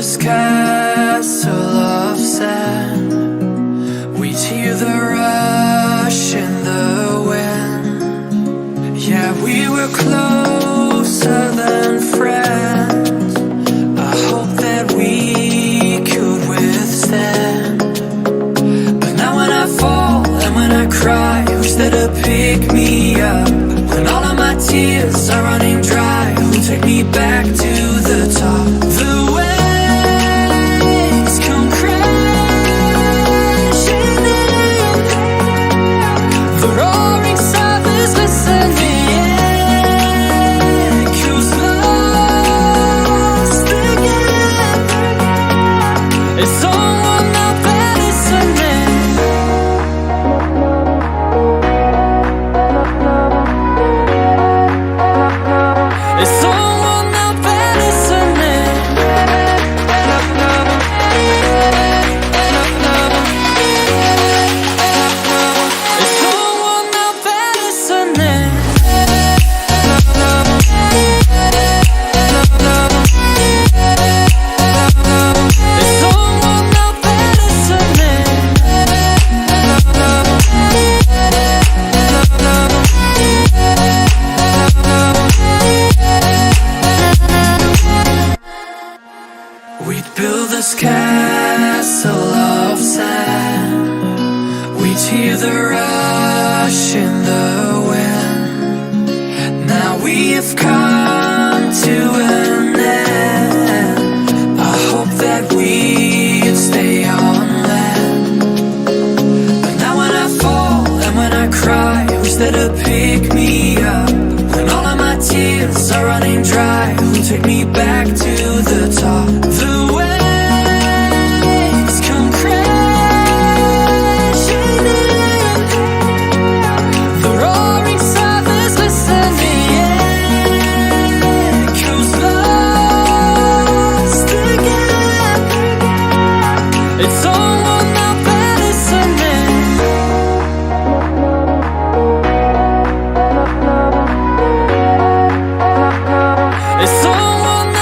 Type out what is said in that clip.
this castle of sand. We'd hear the rush in the wind. Yeah, we were closer than friends. I hope that we could withstand. But now when I fall and when I cry, who's there to pick me up? When all of my tears are running dry, who'll take me back to the top? The waves come crashing in, the roaring surface listening, echoes lost again. Is someone out there listening? Is someone out there listening? Is someone out there listening? Is someone out there listening? We'd build this castle of sand. We'd hear the rush in the wind. Now we have come to an end. I hope that we'd stay on land. But now when I fall and when I cry, who's there to pick me up? When all of my tears are running dry, who'll take me back to the top? The waves come crashing in, the roaring surface listening, echoes lost again. It's someone out there listening. Is someone